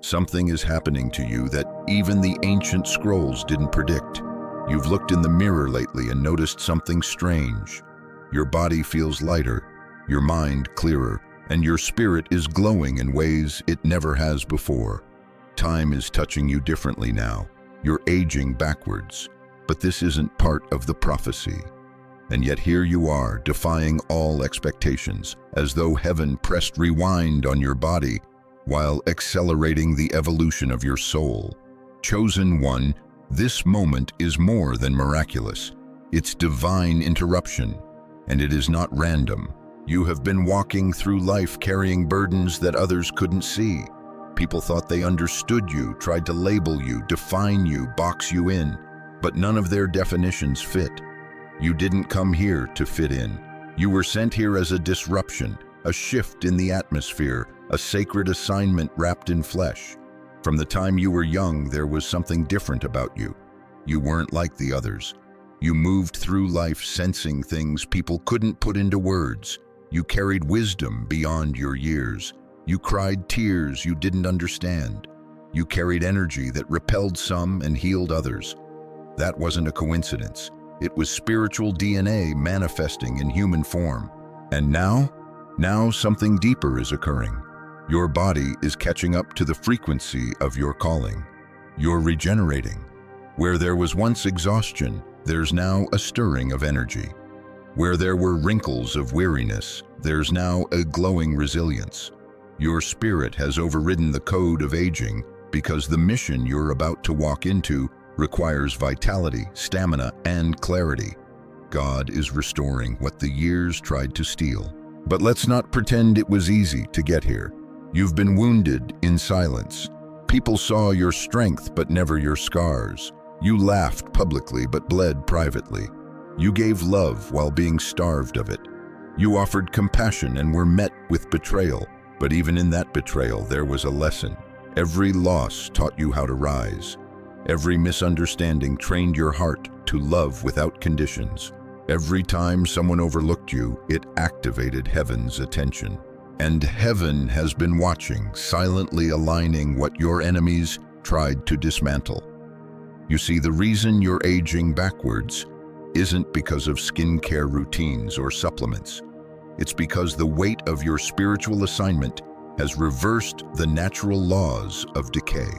Something is happening to you that even the ancient scrolls didn't predict. You've looked in the mirror lately and noticed something strange. Your body feels lighter, your mind clearer, and your spirit is glowing in ways it never has before. Time is touching you differently now. You're aging backwards, but this isn't part of the prophecy. And yet here you are, defying all expectations, as though heaven pressed rewind on your body while accelerating the evolution of your soul. Chosen one, this moment is more than miraculous. It's divine interruption, and it is not random. You have been walking through life carrying burdens that others couldn't see. People thought they understood you, tried to label you, define you, box you in, but none of their definitions fit. You didn't come here to fit in. You were sent here as a disruption, a shift in the atmosphere, a sacred assignment wrapped in flesh. From the time you were young, there was something different about you. You weren't like the others. You moved through life sensing things people couldn't put into words. You carried wisdom beyond your years. You cried tears you didn't understand. You carried energy that repelled some and healed others. That wasn't a coincidence. It was spiritual DNA manifesting in human form. And now something deeper is occurring. Your body is catching up to the frequency of your calling. You're regenerating. Where there was once exhaustion, there's now a stirring of energy. Where there were wrinkles of weariness, there's now a glowing resilience. Your spirit has overridden the code of aging because the mission you're about to walk into requires vitality, stamina, and clarity. God is restoring what the years tried to steal. But let's not pretend it was easy to get here. You've been wounded in silence. People saw your strength but never your scars. You laughed publicly but bled privately. You gave love while being starved of it. You offered compassion and were met with betrayal. But even in that betrayal, there was a lesson. Every loss taught you how to rise. Every misunderstanding trained your heart to love without conditions. Every time someone overlooked you, it activated heaven's attention. And heaven has been watching, silently aligning what your enemies tried to dismantle. You see, the reason you're aging backwards isn't because of skincare routines or supplements. It's because the weight of your spiritual assignment has reversed the natural laws of decay.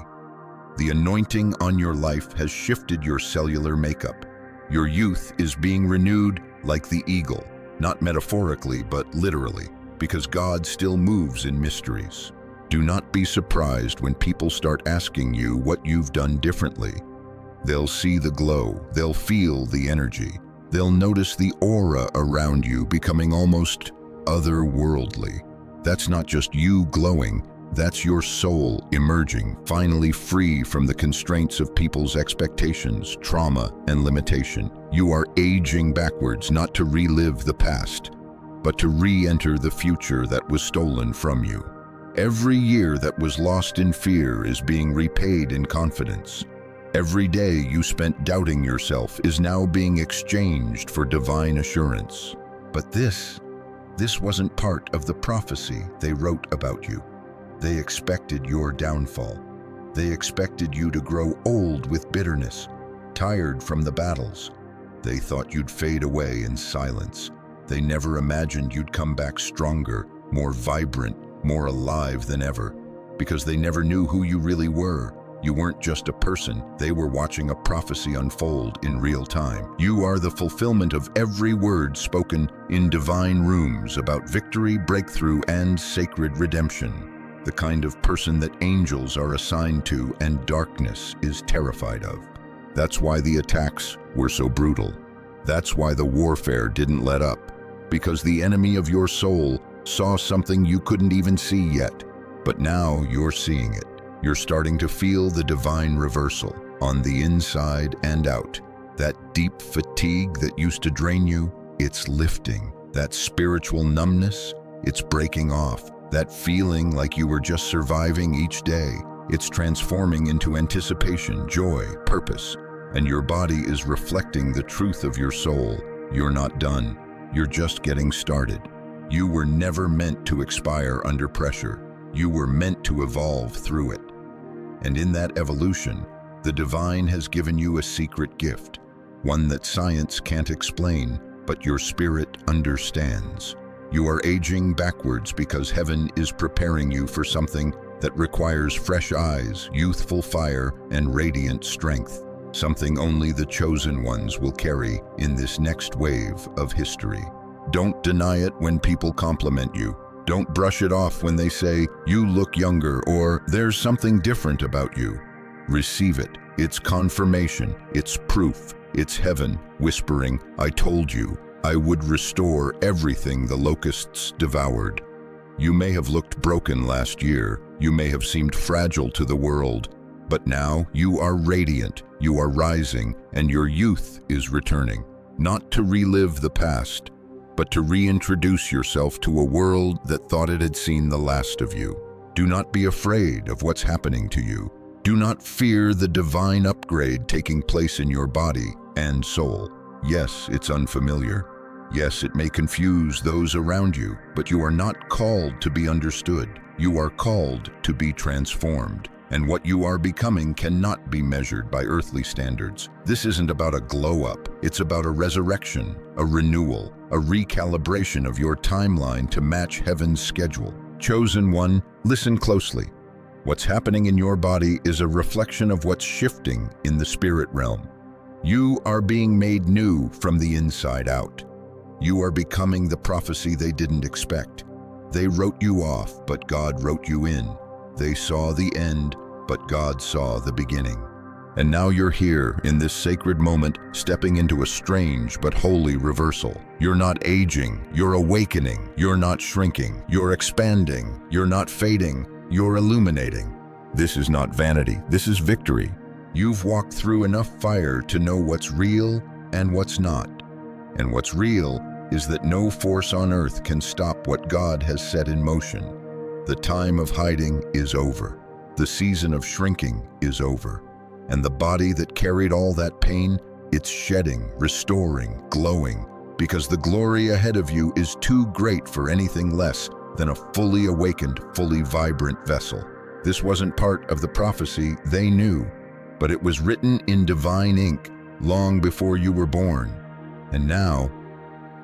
The anointing on your life has shifted your cellular makeup. Your youth is being renewed like the eagle, not metaphorically, but literally, because God still moves in mysteries. Do not be surprised when people start asking you what you've done differently. They'll see the glow, they'll feel the energy, they'll notice the aura around you becoming almost otherworldly. That's not just you glowing, that's your soul emerging, finally free from the constraints of people's expectations, trauma, and limitation. You are aging backwards, not to relive the past, but to re-enter the future that was stolen from you. Every year that was lost in fear is being repaid in confidence. Every day you spent doubting yourself is now being exchanged for divine assurance. But this wasn't part of the prophecy they wrote about you. They expected your downfall. They expected you to grow old with bitterness, tired from the battles. They thought you'd fade away in silence. They never imagined you'd come back stronger, more vibrant, more alive than ever, because they never knew who you really were. You weren't just a person, they were watching a prophecy unfold in real time. You are the fulfillment of every word spoken in divine rooms about victory, breakthrough, and sacred redemption. The kind of person that angels are assigned to and darkness is terrified of. That's why the attacks were so brutal. That's why the warfare didn't let up. Because the enemy of your soul saw something you couldn't even see yet. But now you're seeing it. You're starting to feel the divine reversal on the inside and out. That deep fatigue that used to drain you, it's lifting. That spiritual numbness, it's breaking off. That feeling like you were just surviving each day, it's transforming into anticipation, joy, purpose. And your body is reflecting the truth of your soul. You're not done. You're just getting started. You were never meant to expire under pressure. You were meant to evolve through it. And in that evolution, the divine has given you a secret gift, one that science can't explain, but your spirit understands. You are aging backwards because heaven is preparing you for something that requires fresh eyes, youthful fire, and radiant strength. Something only the chosen ones will carry in this next wave of history. Don't deny it when people compliment you. Don't brush it off when they say, "You look younger," or "There's something different about you." Receive it. It's confirmation. It's proof. It's heaven whispering, "I told you I would restore everything the locusts devoured." You may have looked broken last year. You may have seemed fragile to the world. But now you are radiant, you are rising, and your youth is returning. Not to relive the past, but to reintroduce yourself to a world that thought it had seen the last of you. Do not be afraid of what's happening to you. Do not fear the divine upgrade taking place in your body and soul. Yes, it's unfamiliar. Yes, it may confuse those around you, but you are not called to be understood. You are called to be transformed. And what you are becoming cannot be measured by earthly standards. This isn't about a glow-up. It's about a resurrection, a renewal, a recalibration of your timeline to match heaven's schedule. Chosen one, listen closely. What's happening in your body is a reflection of what's shifting in the spirit realm. You are being made new from the inside out. You are becoming the prophecy they didn't expect. They wrote you off, but God wrote you in. They saw the end, but God saw the beginning. And now you're here in this sacred moment, stepping into a strange but holy reversal. You're not aging, you're awakening. You're not shrinking, you're expanding. You're not fading, you're illuminating. This is not vanity, this is victory. You've walked through enough fire to know what's real and what's not. And what's real is that no force on earth can stop what God has set in motion. The time of hiding is over. The season of shrinking is over. And the body that carried all that pain, it's shedding, restoring, glowing, because the glory ahead of you is too great for anything less than a fully awakened, fully vibrant vessel. This wasn't part of the prophecy they knew, but it was written in divine ink long before you were born. And now,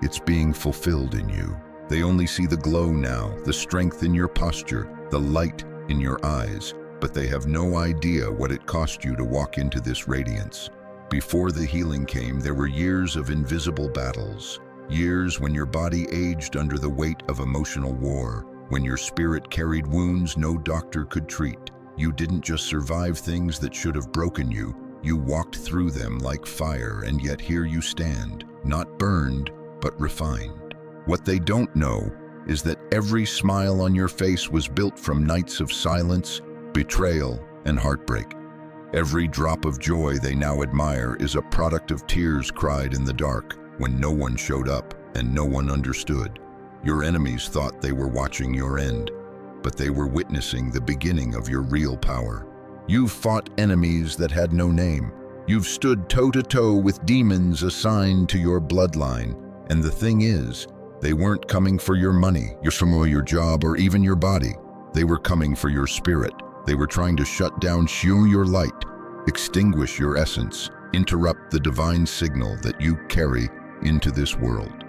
it's being fulfilled in you. They only see the glow now, the strength in your posture, the light in your eyes, but they have no idea what it cost you to walk into this radiance. Before the healing came, there were years of invisible battles, years when your body aged under the weight of emotional war, when your spirit carried wounds no doctor could treat. You didn't just survive things that should have broken you, you walked through them like fire, and yet here you stand, not burned, but refined. What they don't know is that every smile on your face was built from nights of silence, betrayal, and heartbreak. Every drop of joy they now admire is a product of tears cried in the dark when no one showed up and no one understood. Your enemies thought they were watching your end, but they were witnessing the beginning of your real power. You've fought enemies that had no name. You've stood toe-to-toe with demons assigned to your bloodline. And the thing is, they weren't coming for your money, your job, or even your body. They were coming for your spirit. They were trying to shut down your light, extinguish your essence, interrupt the divine signal that you carry into this world.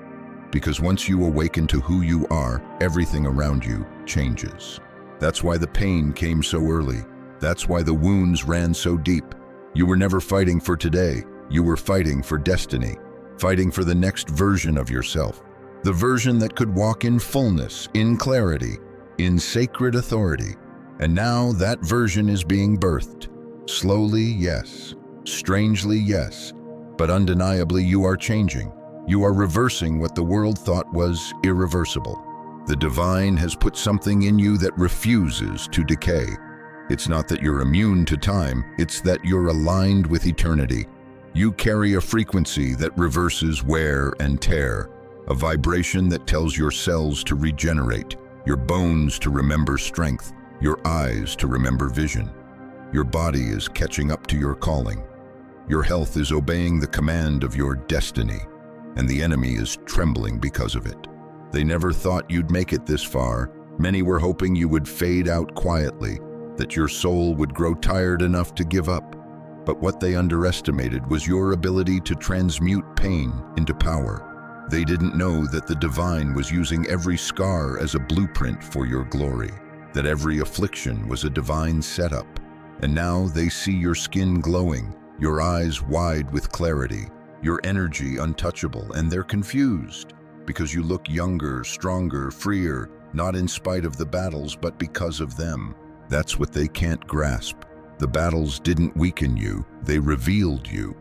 Because once you awaken to who you are, everything around you changes. That's why the pain came so early. That's why the wounds ran so deep. You were never fighting for today. You were fighting for destiny, fighting for the next version of yourself. The version that could walk in fullness, in clarity, in sacred authority. And now that version is being birthed. Slowly, yes. Strangely, yes. But undeniably, you are changing. You are reversing what the world thought was irreversible. The divine has put something in you that refuses to decay. It's not that you're immune to time, it's that you're aligned with eternity. You carry a frequency that reverses wear and tear, a vibration that tells your cells to regenerate, your bones to remember strength, your eyes to remember vision. Your body is catching up to your calling. Your health is obeying the command of your destiny, and the enemy is trembling because of it. They never thought you'd make it this far. Many were hoping you would fade out quietly, that your soul would grow tired enough to give up. But what they underestimated was your ability to transmute pain into power. They didn't know that the divine was using every scar as a blueprint for your glory, that every affliction was a divine setup. And now they see your skin glowing, your eyes wide with clarity, your energy untouchable, and they're confused because you look younger, stronger, freer, not in spite of the battles, but because of them. That's what they can't grasp. The battles didn't weaken you, they revealed you.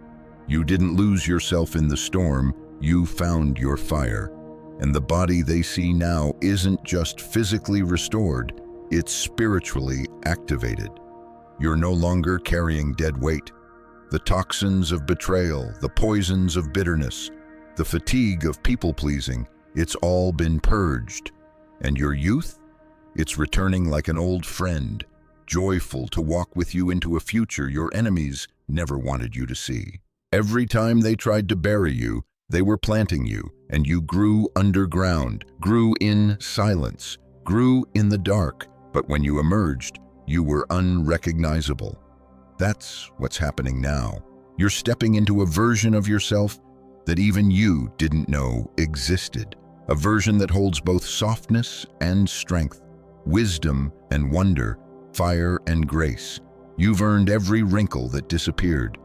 You didn't lose yourself in the storm, you found your fire. And the body they see now isn't just physically restored, it's spiritually activated. You're no longer carrying dead weight. The toxins of betrayal, the poisons of bitterness, the fatigue of people-pleasing, it's all been purged. And your youth? It's returning like an old friend, joyful to walk with you into a future your enemies never wanted you to see. Every time they tried to bury you, they were planting you, and you grew underground, grew in silence, grew in the dark. But when you emerged, you were unrecognizable. That's what's happening now. You're stepping into a version of yourself that even you didn't know existed. A version that holds both softness and strength, wisdom and wonder, fire and grace. You've earned every wrinkle that disappeared,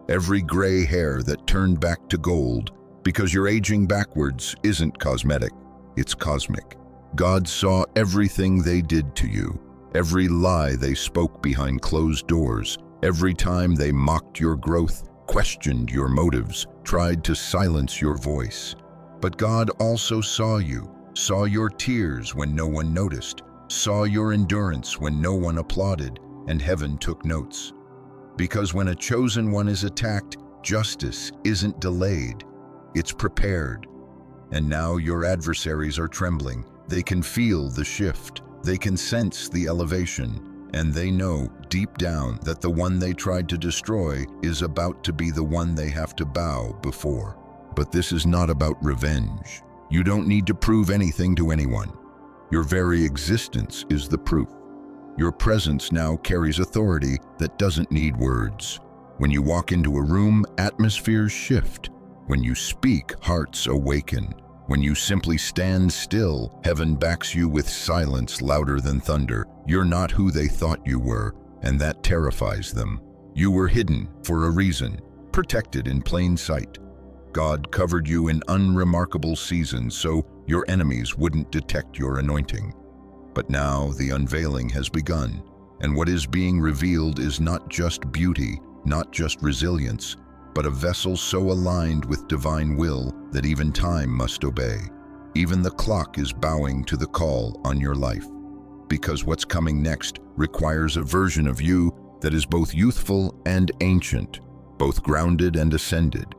every gray hair that turned back to gold, because your aging backwards isn't cosmetic, it's cosmic. God saw everything they did to you, every lie they spoke behind closed doors, every time they mocked your growth, questioned your motives, tried to silence your voice. But God also saw you, saw your tears when no one noticed, saw your endurance when no one applauded, and heaven took notes. Because when a chosen one is attacked, justice isn't delayed, it's prepared. And now your adversaries are trembling. They can feel the shift, they can sense the elevation, and they know deep down that the one they tried to destroy is about to be the one they have to bow before. But this is not about revenge. You don't need to prove anything to anyone. Your very existence is the proof. Your presence now carries authority that doesn't need words. When you walk into a room, atmospheres shift. When you speak, hearts awaken. When you simply stand still, heaven backs you with silence louder than thunder. You're not who they thought you were, and that terrifies them. You were hidden for a reason, protected in plain sight. God covered you in unremarkable seasons so your enemies wouldn't detect your anointing. But now the unveiling has begun, and what is being revealed is not just beauty, not just resilience, but a vessel so aligned with divine will that even time must obey. Even the clock is bowing to the call on your life, because what's coming next requires a version of you that is both youthful and ancient, both grounded and ascended.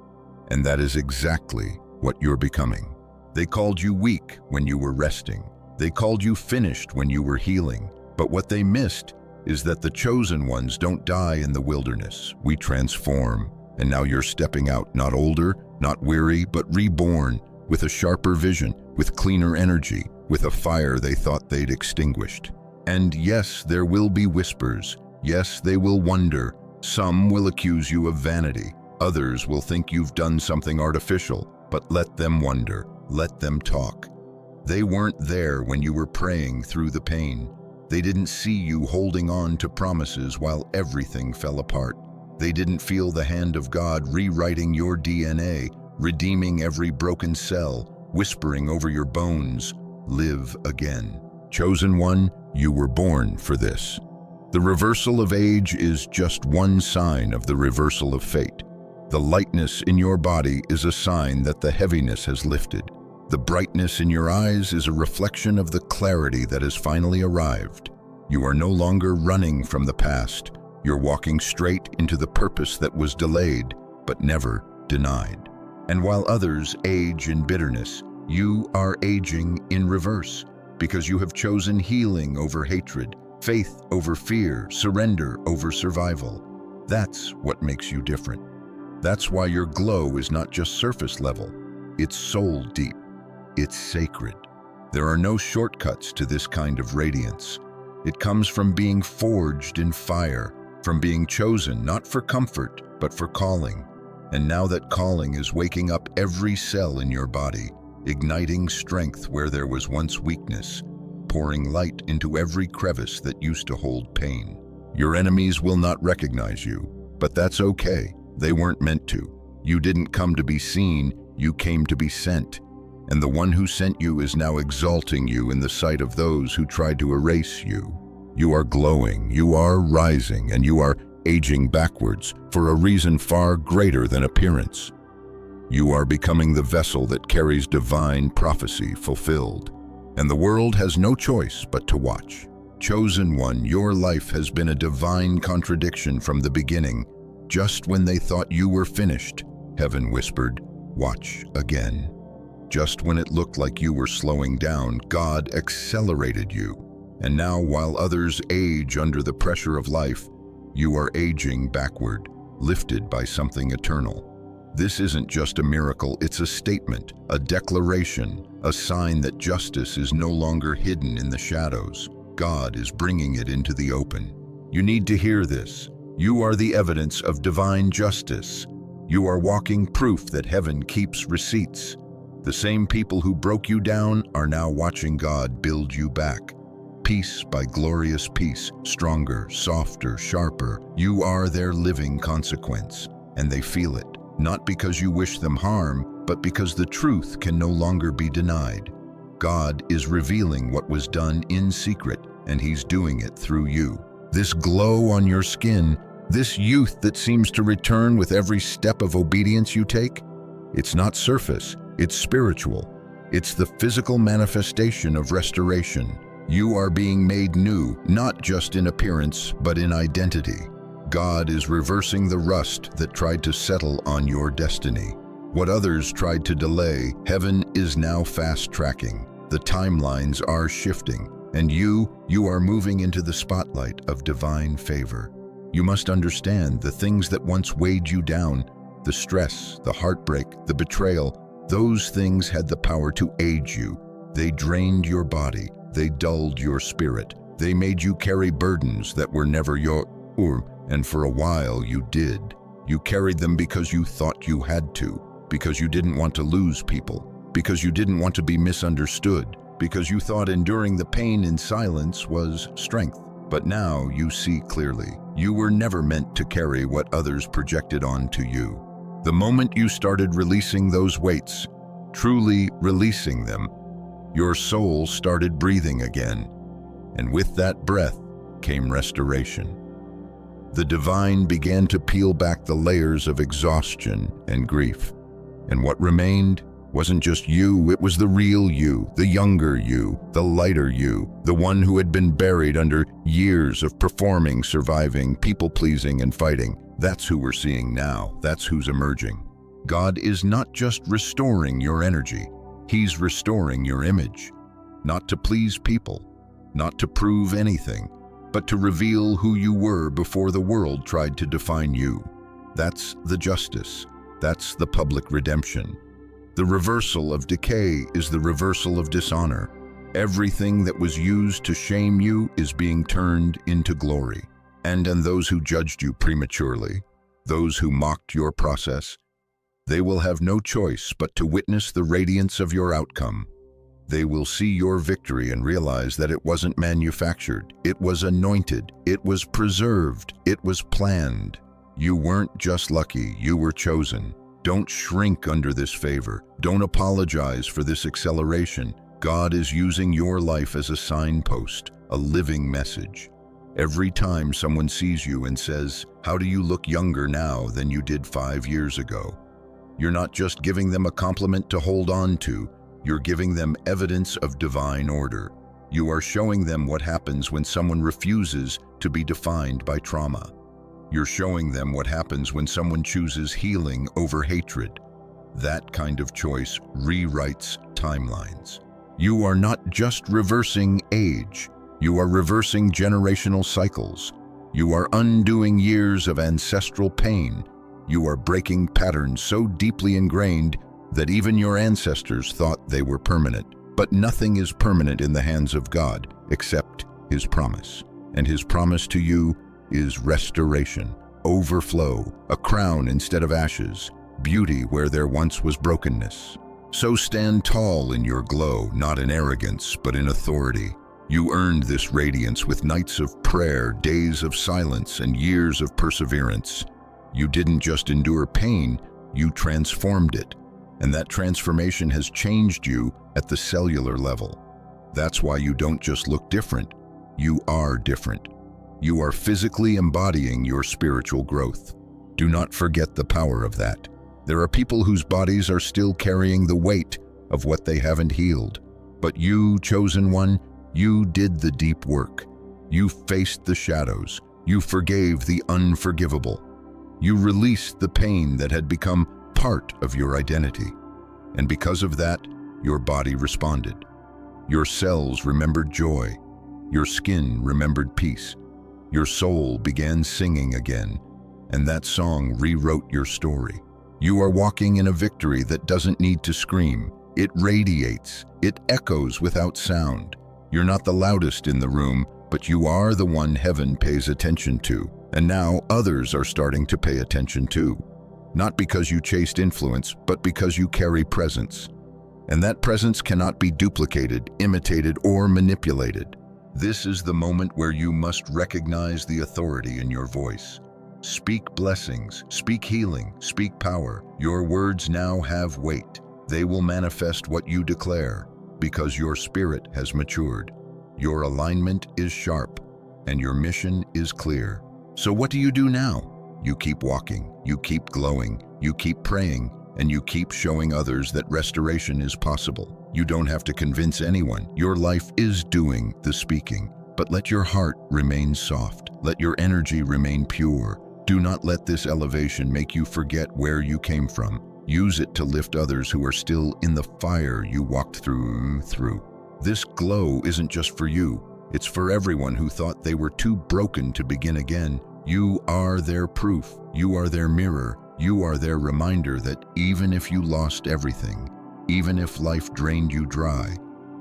And that is exactly what you're becoming. They called you weak when you were resting. They called you finished when you were healing. But what they missed is that the chosen ones don't die in the wilderness. We transform. And now you're stepping out, not older, not weary, but reborn, with a sharper vision, with cleaner energy, with a fire they thought they'd extinguished. And yes, there will be whispers. Yes, they will wonder. Some will accuse you of vanity. Others will think you've done something artificial, but let them wonder, let them talk. They weren't there when you were praying through the pain. They didn't see you holding on to promises while everything fell apart. They didn't feel the hand of God rewriting your DNA, redeeming every broken cell, whispering over your bones, live again. Chosen one, you were born for this. The reversal of age is just one sign of the reversal of fate. The lightness in your body is a sign that the heaviness has lifted. The brightness in your eyes is a reflection of the clarity that has finally arrived. You are no longer running from the past. You're walking straight into the purpose that was delayed, but never denied. And while others age in bitterness, you are aging in reverse, because you have chosen healing over hatred, faith over fear, surrender over survival. That's what makes you different. That's why your glow is not just surface level, it's soul deep, it's sacred. There are no shortcuts to this kind of radiance. It comes from being forged in fire, from being chosen not for comfort, but for calling. And now that calling is waking up every cell in your body, igniting strength where there was once weakness, pouring light into every crevice that used to hold pain. Your enemies will not recognize you, but that's okay. They weren't meant to. You didn't come to be seen, you came to be sent. And the one who sent you is now exalting you in the sight of those who tried to erase you. You are glowing, you are rising, and you are aging backwards for a reason far greater than appearance. You are becoming the vessel that carries divine prophecy fulfilled. And the world has no choice but to watch. Chosen one, your life has been a divine contradiction from the beginning. Just when they thought you were finished, heaven whispered, "Watch again." Just when it looked like you were slowing down, God accelerated you. And now, while others age under the pressure of life, you are aging backward, lifted by something eternal. This isn't just a miracle, it's a statement, a declaration, a sign that justice is no longer hidden in the shadows. God is bringing it into the open. You need to hear this. You are the evidence of divine justice. You are walking proof that heaven keeps receipts. The same people who broke you down are now watching God build you back. Piece by glorious piece, stronger, softer, sharper. You are their living consequence, and they feel it. Not because you wish them harm, but because the truth can no longer be denied. God is revealing what was done in secret, and He's doing it through you. This glow on your skin, this youth that seems to return with every step of obedience you take, it's not surface, it's spiritual. It's the physical manifestation of restoration. You are being made new, not just in appearance, but in identity. God is reversing the rust that tried to settle on your destiny. What others tried to delay, heaven is now fast-tracking. The timelines are shifting, and you are moving into the spotlight of divine favor. You must understand the things that once weighed you down, the stress, the heartbreak, the betrayal, those things had the power to age you. They drained your body, they dulled your spirit, they made you carry burdens that were never yours. And for a while you did. You carried them because you thought you had to, because you didn't want to lose people, because you didn't want to be misunderstood, because you thought enduring the pain in silence was strength. But now you see clearly. You were never meant to carry what others projected onto you. The moment you started releasing those weights, truly releasing them, your soul started breathing again. And with that breath came restoration. The divine began to peel back the layers of exhaustion and grief. And what remained wasn't just you, it was the real you, the younger you, the lighter you, the one who had been buried under years of performing, surviving, people-pleasing, and fighting. That's who we're seeing now. That's who's emerging. God is not just restoring your energy, He's restoring your image. Not to please people, not to prove anything, but to reveal who you were before the world tried to define you. That's the justice. That's the public redemption. The reversal of decay is the reversal of dishonor. Everything that was used to shame you is being turned into glory. And those who judged you prematurely, those who mocked your process, they will have no choice but to witness the radiance of your outcome. They will see your victory and realize that it wasn't manufactured, it was anointed, it was preserved, it was planned. You weren't just lucky, you were chosen. Don't shrink under this favor. Don't apologize for this acceleration. God is using your life as a signpost, a living message. Every time someone sees you and says, "How do you look younger now than you did 5 years ago?" You're not just giving them a compliment to hold on to, you're giving them evidence of divine order. You are showing them what happens when someone refuses to be defined by trauma. You're showing them what happens when someone chooses healing over hatred. That kind of choice rewrites timelines. You are not just reversing age, you are reversing generational cycles. You are undoing years of ancestral pain. You are breaking patterns so deeply ingrained that even your ancestors thought they were permanent. But nothing is permanent in the hands of God, except His promise. And His promise to you is restoration, overflow, a crown instead of ashes, beauty where there once was brokenness. So stand tall in your glow, not in arrogance, but in authority. You earned this radiance with nights of prayer, days of silence, and years of perseverance. You didn't just endure pain, you transformed it. And that transformation has changed you at the cellular level. That's why you don't just look different, you are different. You are physically embodying your spiritual growth. Do not forget the power of that. There are people whose bodies are still carrying the weight of what they haven't healed. But you, chosen one, you did the deep work. You faced the shadows. You forgave the unforgivable. You released the pain that had become part of your identity. And because of that, your body responded. Your cells remembered joy. Your skin remembered peace. Your soul began singing again, and that song rewrote your story. You are walking in a victory that doesn't need to scream. It radiates. It echoes without sound. You're not the loudest in the room, but you are the one heaven pays attention to. And now others are starting to pay attention too. Not because you chased influence, but because you carry presence. And that presence cannot be duplicated, imitated, or manipulated. This is the moment where you must recognize the authority in your voice. Speak blessings, speak healing, speak power. Your words now have weight. They will manifest what you declare, because your spirit has matured. Your alignment is sharp, and your mission is clear. So what do you do now? You keep walking, you keep glowing, you keep praying, and you keep showing others that restoration is possible. You don't have to convince anyone. Your life is doing the speaking. But let your heart remain soft. Let your energy remain pure. Do not let this elevation make you forget where you came from. Use it to lift others who are still in the fire you walked through. This glow isn't just for you. It's for everyone who thought they were too broken to begin again. You are their proof. You are their mirror. You are their reminder that even if you lost everything, even if life drained you dry,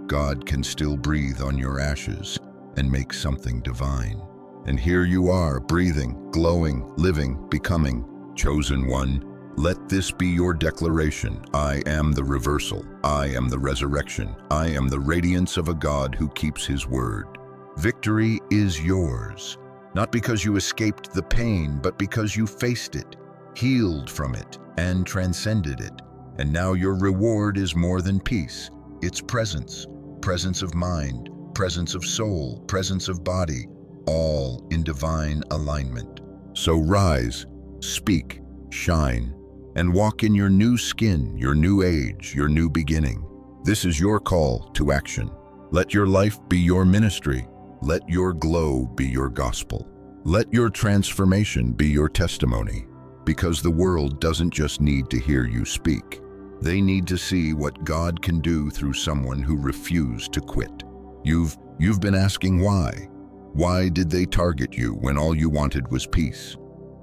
God can still breathe on your ashes and make something divine. And here you are, breathing, glowing, living, becoming. Chosen one, let this be your declaration. I am the reversal. I am the resurrection. I am the radiance of a God who keeps His word. Victory is yours, not because you escaped the pain, but because you faced it, healed from it, and transcended it. And now your reward is more than peace. It's presence, presence of mind, presence of soul, presence of body, all in divine alignment. So rise, speak, shine, and walk in your new skin, your new age, your new beginning. This is your call to action. Let your life be your ministry. Let your glow be your gospel. Let your transformation be your testimony. Because the world doesn't just need to hear you speak. They need to see what God can do through someone who refused to quit. You've been asking why. Why did they target you when all you wanted was peace?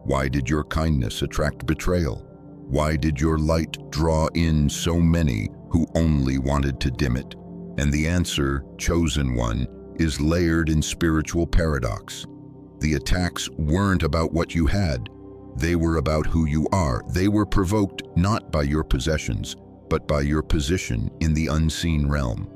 Why did your kindness attract betrayal? Why did your light draw in so many who only wanted to dim it? And the answer, chosen one, is layered in spiritual paradox. The attacks weren't about what you had. They were about who you are. They were provoked not by your possessions, but by your position in the unseen realm.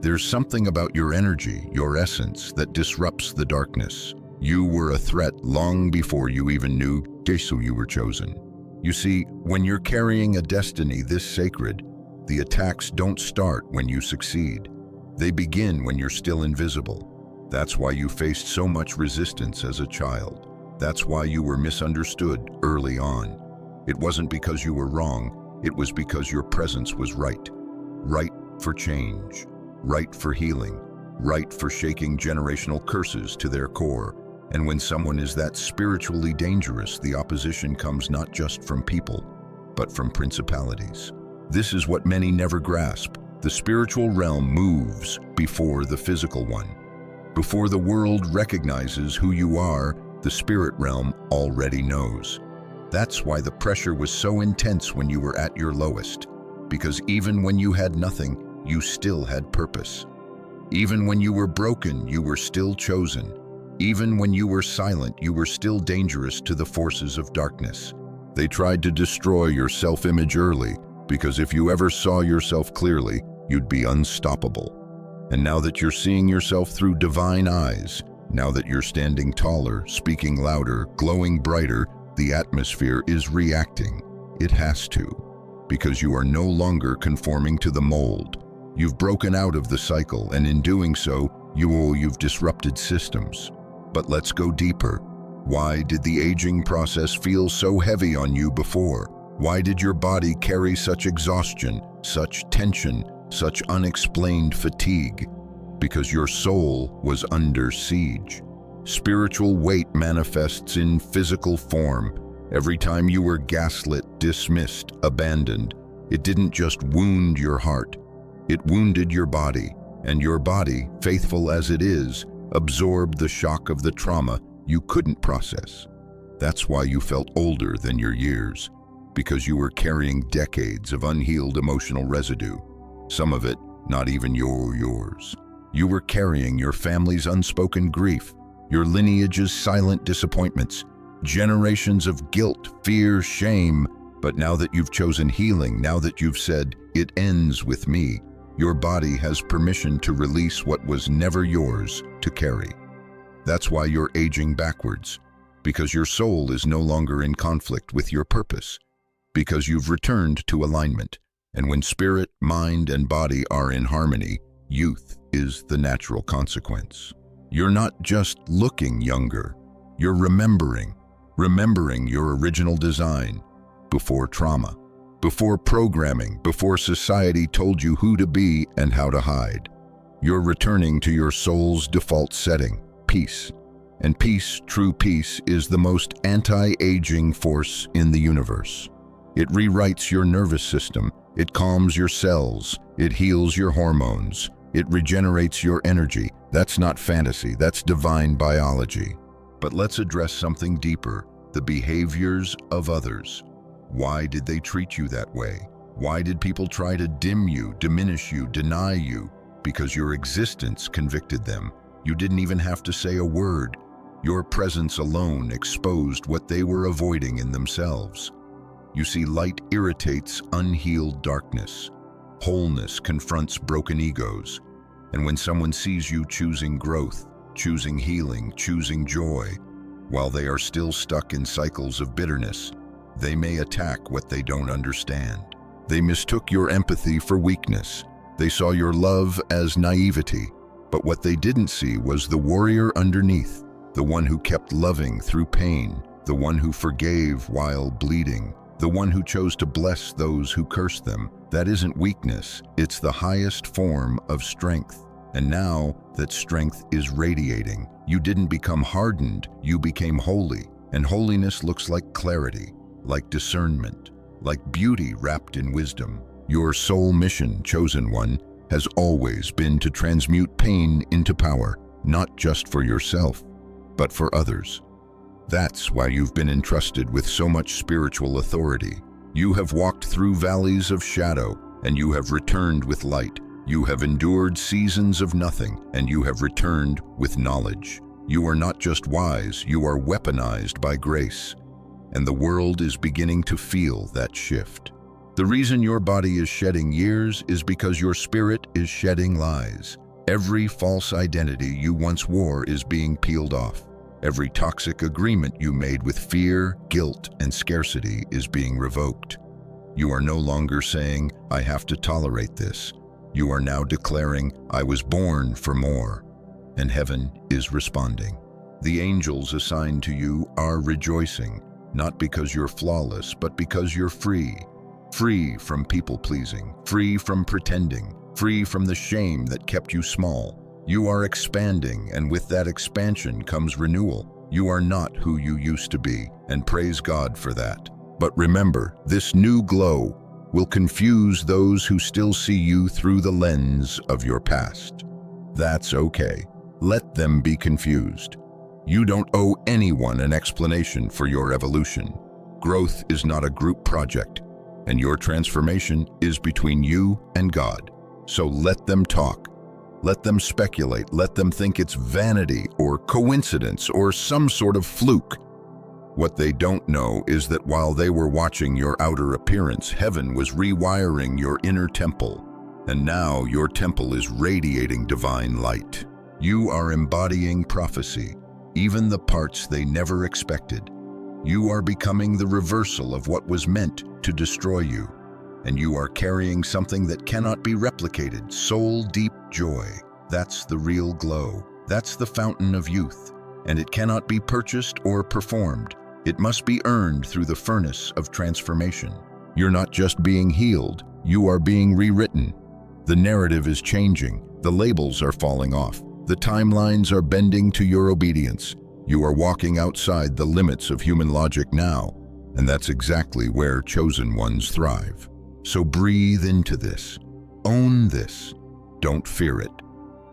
There's something about your energy, your essence, that disrupts the darkness. You were a threat long before you even knew you were chosen. You see, when you're carrying a destiny this sacred, the attacks don't start when you succeed. They begin when you're still invisible. That's why you faced so much resistance as a child. That's why you were misunderstood early on. It wasn't because you were wrong, it was because your presence was right. Right for change, right for healing, right for shaking generational curses to their core. And when someone is that spiritually dangerous, the opposition comes not just from people, but from principalities. This is what many never grasp. The spiritual realm moves before the physical one. Before the world recognizes who you are, the spirit realm already knows. That's why the pressure was so intense when you were at your lowest, because even when you had nothing, you still had purpose. Even when you were broken, you were still chosen. Even when you were silent, you were still dangerous to the forces of darkness. They tried to destroy your self-image early, because if you ever saw yourself clearly, you'd be unstoppable. And now that you're seeing yourself through divine eyes, now that you're standing taller, speaking louder, glowing brighter, the atmosphere is reacting. It has to, because you are no longer conforming to the mold. You've broken out of the cycle, and in doing so, you've disrupted systems. But let's go deeper. Why did the aging process feel so heavy on you before? Why did your body carry such exhaustion, such tension, such unexplained fatigue? Because your soul was under siege. Spiritual weight manifests in physical form. Every time you were gaslit, dismissed, abandoned, it didn't just wound your heart. It wounded your body, and your body, faithful as it is, absorbed the shock of the trauma you couldn't process. That's why you felt older than your years, because you were carrying decades of unhealed emotional residue. Some of it not even yours. You were carrying your family's unspoken grief, your lineage's silent disappointments, generations of guilt, fear, shame. But now that you've chosen healing, now that you've said, "It ends with me," your body has permission to release what was never yours to carry. That's why you're aging backwards, because your soul is no longer in conflict with your purpose, because you've returned to alignment. And when spirit, mind, and body are in harmony, youth is the natural consequence. You're not just looking younger, you're remembering your original design before trauma, before programming, before society told you who to be and how to hide. You're returning to your soul's default setting, peace. And peace, true peace, is the most anti-aging force in the universe. It rewrites your nervous system, it calms your cells, it heals your hormones, it regenerates your energy. That's not fantasy, that's divine biology. But let's address something deeper, the behaviors of others. Why did they treat you that way? Why did people try to dim you, diminish you, deny you? Because your existence convicted them. You didn't even have to say a word. Your presence alone exposed what they were avoiding in themselves. You see, light irritates unhealed darkness. Wholeness confronts broken egos. And when someone sees you choosing growth, choosing healing, choosing joy, while they are still stuck in cycles of bitterness, they may attack what they don't understand. They mistook your empathy for weakness. They saw your love as naivety. But what they didn't see was the warrior underneath, the one who kept loving through pain, the one who forgave while bleeding, the one who chose to bless those who cursed them. That isn't weakness, it's the highest form of strength. And now that strength is radiating, you didn't become hardened, you became holy. And holiness looks like clarity, like discernment, like beauty wrapped in wisdom. Your soul mission, chosen one, has always been to transmute pain into power, not just for yourself, but for others. That's why you've been entrusted with so much spiritual authority. You have walked through valleys of shadow, and you have returned with light. You have endured seasons of nothing, and you have returned with knowledge. You are not just wise, you are weaponized by grace. And the world is beginning to feel that shift. The reason your body is shedding years is because your spirit is shedding lies. Every false identity you once wore is being peeled off. Every toxic agreement you made with fear, guilt, and scarcity is being revoked. You are no longer saying, "I have to tolerate this." You are now declaring, "I was born for more." And heaven is responding. The angels assigned to you are rejoicing, not because you're flawless, but because you're free. Free from people-pleasing, free from pretending, free from the shame that kept you small. You are expanding, and with that expansion comes renewal. You are not who you used to be, and praise God for that. But remember, this new glow will confuse those who still see you through the lens of your past. That's okay. Let them be confused. You don't owe anyone an explanation for your evolution. Growth is not a group project, and your transformation is between you and God. So let them talk. Let them speculate. Let them think it's vanity or coincidence or some sort of fluke. What they don't know is that while they were watching your outer appearance, heaven was rewiring your inner temple. And now your temple is radiating divine light. You are embodying prophecy, even the parts they never expected. You are becoming the reversal of what was meant to destroy you. And you are carrying something that cannot be replicated, soul-deep joy. That's the real glow. That's the fountain of youth. And it cannot be purchased or performed. It must be earned through the furnace of transformation. You're not just being healed, you are being rewritten. The narrative is changing. The labels are falling off. The timelines are bending to your obedience. You are walking outside the limits of human logic now, and that's exactly where chosen ones thrive. So breathe into this. Own this. Don't fear it.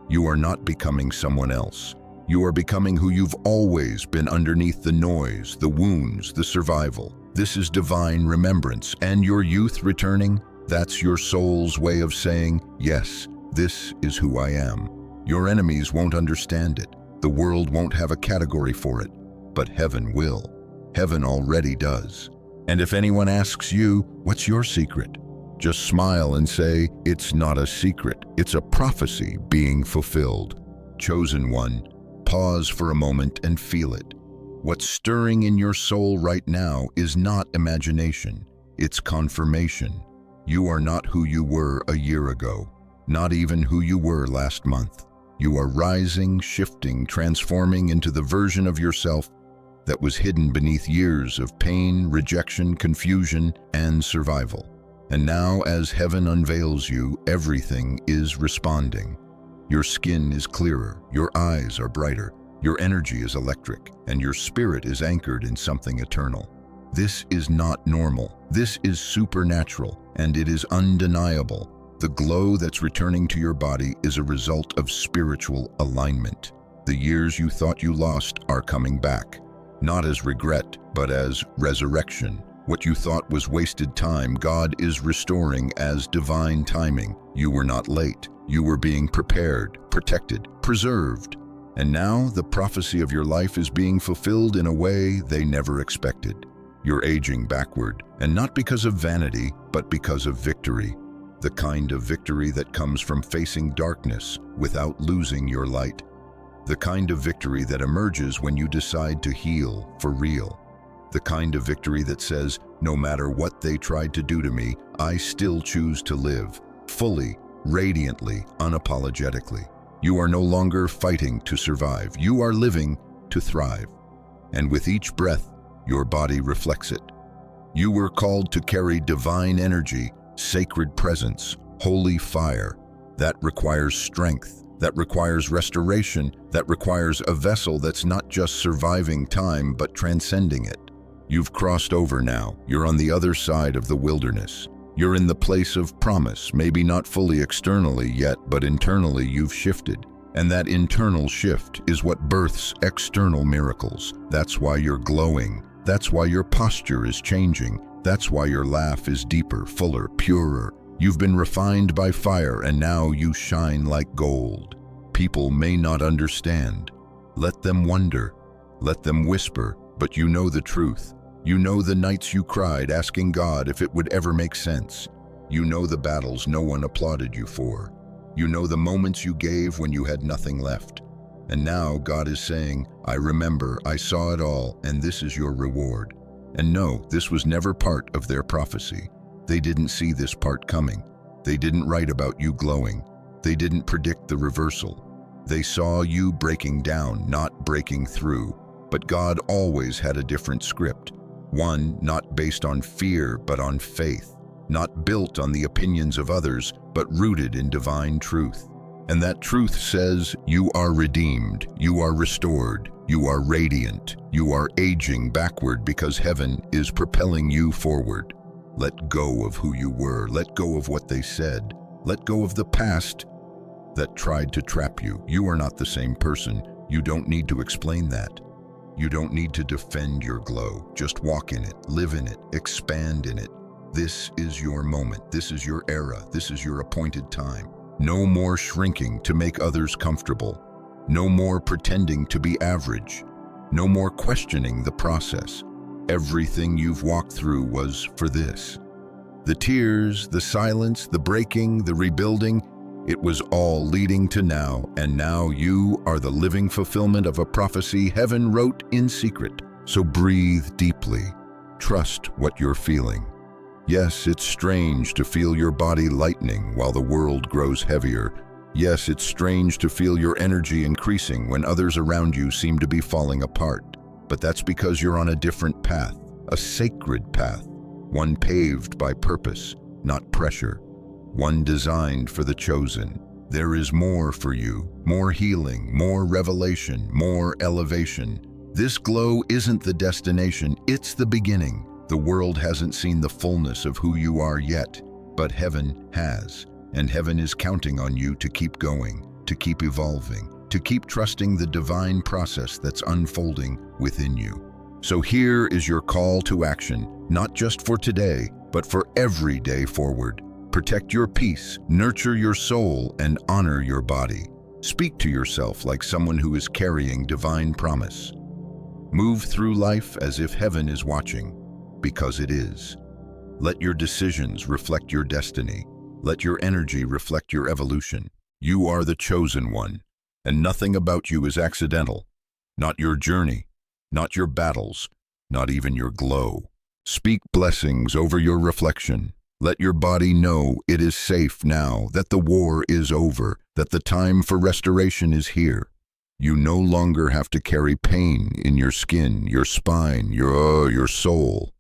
You are not becoming someone else. You are becoming who you've always been underneath the noise, the wounds, the survival. This is divine remembrance, and your youth returning, that's your soul's way of saying, yes, this is who I am. Your enemies won't understand it. The world won't have a category for it, but heaven will. Heaven already does. And if anyone asks you, what's your secret? Just smile and say, it's not a secret. It's a prophecy being fulfilled. Chosen one, pause for a moment and feel it. What's stirring in your soul right now is not imagination. It's confirmation. You are not who you were a year ago, not even who you were last month. You are rising, shifting, transforming into the version of yourself that was hidden beneath years of pain, rejection, confusion, and survival. And now, as heaven unveils you, everything is responding. Your skin is clearer, your eyes are brighter, your energy is electric, and your spirit is anchored in something eternal. This is not normal. This is supernatural, and it is undeniable. The glow that's returning to your body is a result of spiritual alignment. The years you thought you lost are coming back, not as regret, but as resurrection. What you thought was wasted time, God is restoring as divine timing. You were not late. You were being prepared, protected, preserved. And now the prophecy of your life is being fulfilled in a way they never expected. You're aging backward, and not because of vanity, but because of victory. The kind of victory that comes from facing darkness without losing your light. The kind of victory that emerges when you decide to heal for real. The kind of victory that says, no matter what they tried to do to me, I still choose to live, fully, radiantly, unapologetically. You are no longer fighting to survive. You are living to thrive. And with each breath, your body reflects it. You were called to carry divine energy, sacred presence, holy fire. That requires strength. That requires restoration. That requires a vessel that's not just surviving time, but transcending it. You've crossed over now. You're on the other side of the wilderness. You're in the place of promise, maybe not fully externally yet, but internally you've shifted. And that internal shift is what births external miracles. That's why you're glowing. That's why your posture is changing. That's why your laugh is deeper, fuller, purer. You've been refined by fire, and now you shine like gold. People may not understand. Let them wonder. Let them whisper, but you know the truth. You know the nights you cried, asking God if it would ever make sense. You know the battles no one applauded you for. You know the moments you gave when you had nothing left. And now God is saying, I remember, I saw it all, and this is your reward. And no, this was never part of their prophecy. They didn't see this part coming. They didn't write about you glowing. They didn't predict the reversal. They saw you breaking down, not breaking through. But God always had a different script. One not based on fear, but on faith. Not built on the opinions of others, but rooted in divine truth. And that truth says, you are redeemed, you are restored, you are radiant, you are aging backward because heaven is propelling you forward. Let go of who you were, let go of what they said, let go of the past that tried to trap you. You are not the same person. You don't need to explain that. You don't need to defend your glow. Just walk in it, live in it, expand in it. This is your moment. This is your era. This is your appointed time. No more shrinking to make others comfortable. No more pretending to be average. No more questioning the process. Everything you've walked through was for this. The tears, the silence, the breaking, the rebuilding, it was all leading to now, and now you are the living fulfillment of a prophecy heaven wrote in secret. So breathe deeply. Trust what you're feeling. Yes, it's strange to feel your body lightening while the world grows heavier. Yes, it's strange to feel your energy increasing when others around you seem to be falling apart. But that's because you're on a different path, a sacred path, one paved by purpose, not pressure, one designed for the chosen. There is more for you, more healing, more revelation, more elevation. This glow isn't the destination, it's the beginning. The world hasn't seen the fullness of who you are yet, but heaven has. And heaven is counting on you to keep going, to keep evolving, to keep trusting the divine process that's unfolding within you. So here is your call to action, not just for today, but for every day forward. Protect your peace, nurture your soul, and honor your body. Speak to yourself like someone who is carrying divine promise. Move through life as if heaven is watching, because it is. Let your decisions reflect your destiny. Let your energy reflect your evolution. You are the chosen one, and nothing about you is accidental. Not your journey, not your battles, not even your glow. Speak blessings over your reflection. Let your body know it is safe now, that the war is over, that the time for restoration is here. You no longer have to carry pain in your skin, your spine, your soul.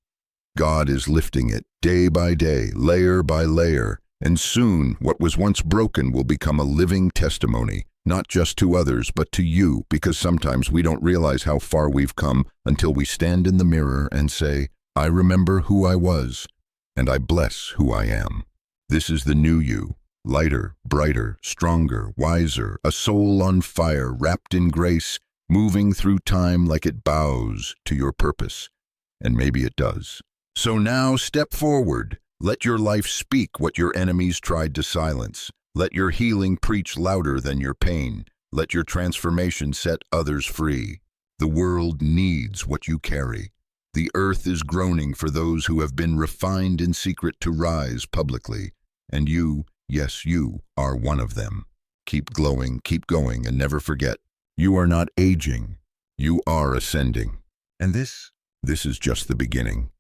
God is lifting it day by day, layer by layer, and soon what was once broken will become a living testimony, not just to others, but to you, because sometimes we don't realize how far we've come until we stand in the mirror and say, I remember who I was, and I bless who I am. This is the new you, lighter, brighter, stronger, wiser, a soul on fire, wrapped in grace, moving through time like it bows to your purpose. And maybe it does. So now step forward. Let your life speak what your enemies tried to silence. Let your healing preach louder than your pain. Let your transformation set others free. The world needs what you carry. The earth is groaning for those who have been refined in secret to rise publicly. And you, yes, you are one of them. Keep glowing, keep going, and never forget, you are not aging. You are ascending. And this is just the beginning.